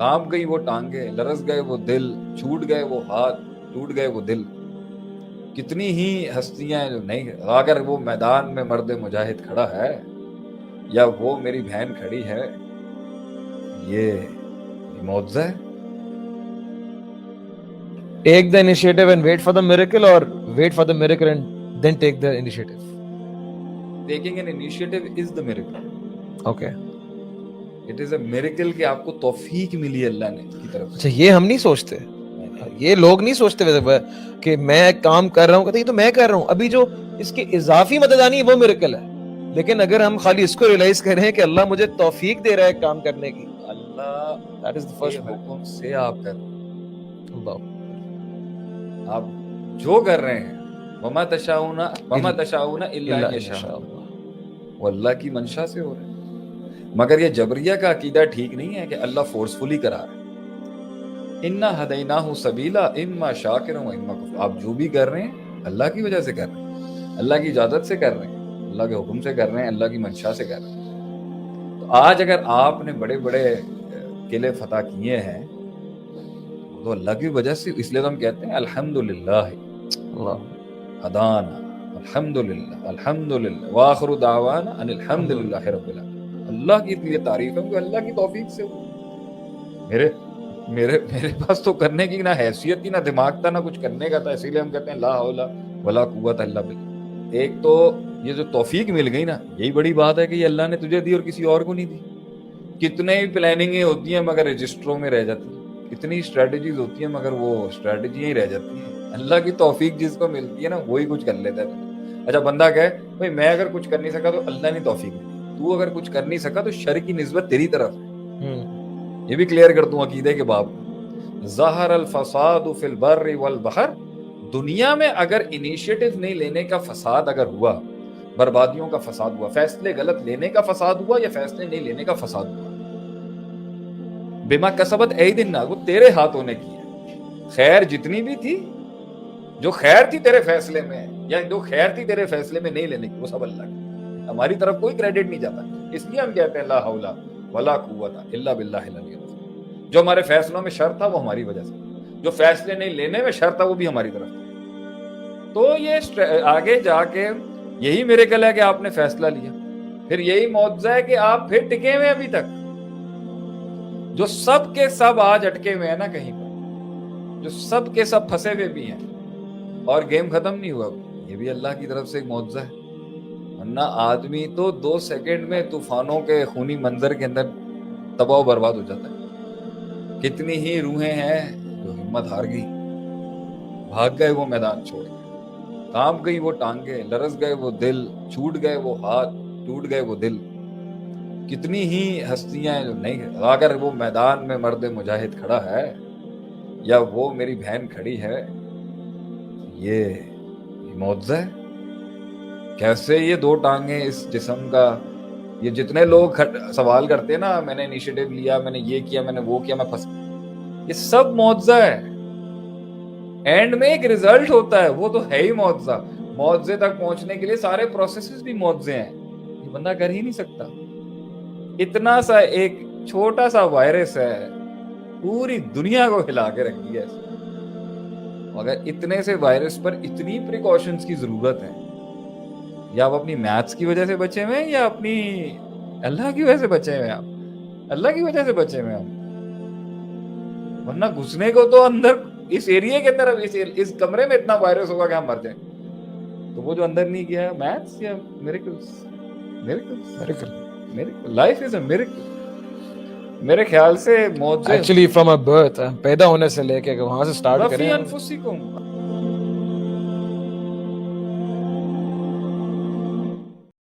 کانپ گئی وہ ٹانگیں، لرز گئے وہ دل، چھوٹ گئے وہ ہاتھ، ٹوٹ گئے وہ دل، کتنی ہی ہستیاں جو نہیں، اگر وہ میدان میں مرد مجاہد کھڑا ہے یا وہ میری بہن کھڑی ہے، یہ معجزہ ہے. Take the initiative and wait for the miracle, or wait for the miracle and then take the initiative? Taking an initiative is the miracle. Okay. It is a miracle کہ آپ کو توفیق ملی اللہ نے کی طرف سے. اچھا یہ ہم نہیں سوچتے، یہ لوگ نہیں سوچتے ویسے کہ میں کام کر رہا ہوں، کہتے یہ تو میں کر رہا ہوں. ابھی جو اس کی اضافی مدد آنی ہے وہ میریکل ہے. لیکن اگر ہم خالی اس کو ریلائز کریں کہ اللہ مجھے توفیق دے رہا ہے کام کرنے کی، اللہ that is the first کے miracle. حکم سے آپ کر رہے ہیں، اللہ آپ جو کر رہے ہیں وما تشاؤون الا ان یشاء اللہ، وہ اللہ کی منشا سے ہو رہا ہے. مگر یہ جبریہ کا عقیدہ ٹھیک نہیں ہے کہ اللہ فورسفلی کرا رہا ہے. انا ہدیناہ سبیلا اما شاکرا و اما کفور. آپ جو بھی کر رہے ہیں اللہ کی وجہ سے کر رہے ہیں، اللہ کی اجازت سے کر رہے ہیں، اللہ کے حکم سے کر رہے ہیں، اللہ کی منشا سے کر رہے ہیں. تو آج اگر آپ نے بڑے بڑے قلعے فتح کیے ہیں تو اللہ کی وجہ سے، اس لیے تو ہم کہتے ہیں الحمدللہ ہدانا، الحمدللہ الحمدللہ وآخر دعوانا ان الحمدللہ رب العالمین. اللہ کی لیے تعریف ہے کہ اللہ کی توفیق سے میرے پاس تو کرنے کی نہ حیثیت تھی، نہ دماغ تھا، نہ کچھ کرنے کا تھا. اسی لیے ہم کہتے ہیں لا حول ولا قوت الا باللہ. ایک تو یہ جو توفیق مل گئی نا، یہی بڑی بات ہے کہ یہ اللہ نے تجھے دی اور کسی اور کو نہیں دی. کتنے ہی پلاننگیں ہوتی ہیں مگر رجسٹروں میں رہ جاتی ہیں، کتنی اسٹریٹجیز ہوتی ہیں مگر وہ اسٹریٹجیاں ہی رہ جاتی ہیں. اللہ کی توفیق جس کو ملتی ہے نا وہی کچھ کر لیتا ہے. اچھا بندہ کہے بھائی میں اگر کچھ کر نہیں سکا تو اللہ نے توفیق دی، تو اگر کچھ کر نہیں سکا تو شر کی نسبت تیری طرف ہے. یہ بھی کلیئر کر دوں عقیدے کے باب. ظہر الفساد فی البر والبحر، دنیا میں اگر انیشیٹو نہیں لینے کا فساد اگر ہوا، بربادیوں کا فساد ہوا، فیصلے غلط لینے کا فساد ہوا یا فیصلے نہیں لینے کا فساد ہوا، بما کسبت ایدی الناس، وہ تیرے ہاتھوں نے کی ہے. خیر جتنی بھی تھی، جو خیر تھی تیرے فیصلے میں یا جو خیر تھی تیرے فیصلے میں نہیں لینے کی، وہ سب اللہ کی، ہماری طرف کوئی کریڈٹ نہیں جاتا. اس لیے ہم کہتے ہیں لا حول ولا قوت الا باللہ العلی العظیم. جو ہمارے فیصلوں میں شر تھا وہ ہماری وجہ سے، جو فیصلے نہیں لینے میں شر تھا وہ بھی ہماری طرف تھا. تو یہ آگے جا کے یہی میریکل ہے کہ آپ نے فیصلہ لیا، پھر یہی معجزہ ہے کہ آپ پھر ٹکے ہوئے ابھی تک. جو سب کے سب آج اٹکے ہوئے ہیں نا کہیں پر، جو سب کے سب پھنسے ہوئے بھی ہیں اور گیم ختم نہیں ہوا، یہ بھی اللہ کی طرف سے ایک معجزہ ہے. ورنہ آدمی تو 2 سیکنڈ میں طوفانوں کے خونی منظر کے اندر تباہ و برباد ہو جاتا ہے. کتنی ہی روحیں ہیں جو ہمت ہار گئی، بھاگ گئے وہ میدان چھوڑ کے، کانپ گئی وہ ٹانگیں، لرز گئے وہ دل، چھوٹ گئے وہ ہاتھ، ٹوٹ گئے وہ دل. کتنی ہی ہستیاں جو نہیں، اگر وہ میدان میں مرد مجاہد کھڑا ہے یا وہ میری بہن کھڑی ہے، یہ معجزہ ہے. کیسے یہ 2 ٹانگیں اس جسم کا، یہ جتنے لوگ سوال کرتے ہیں نا میں نے انیشیٹو لیا، میں نے یہ کیا، میں نے وہ کیا، میں پھنس، یہ سب معجزہ ہے. اینڈ میں ایک ریزلٹ ہوتا ہے، وہ تو ہے ہی معجزہ. معجزے تک پہنچنے کے لیے سارے پروسیسز بھی معجزے ہیں، یہ بندہ کر ہی نہیں سکتا. اتنا سا ایک چھوٹا سا وائرس ہے، پوری دنیا کو ہلا کے رکھ دیا ہے. مگر اتنے سے وائرس پر اتنی پریکاشنز کی ضرورت ہے. یا آپ اپنی میتھس کی وجہ سے بچے ہوئے ہیں یا اپنی اللہ کی وجہ سے بچے ہوئے ہیں. آپ اللہ کی وجہ سے بچے ہوئے ہیں، ورنہ گھسنے کو تو اندر اس ایریے کے اندر اس کمرے میں اتنا وائرس ہوگا کہ ہم مر جائیں. تو وہ جو اندر نہیں گیا، میتھس یا miracle, life is a miracle. میرے خیال سے معجزے ایکچولی فرام ا برتھ، پیدا ہونے سے لے کے وہاں سے سٹارٹ کریں. وفی انفسکم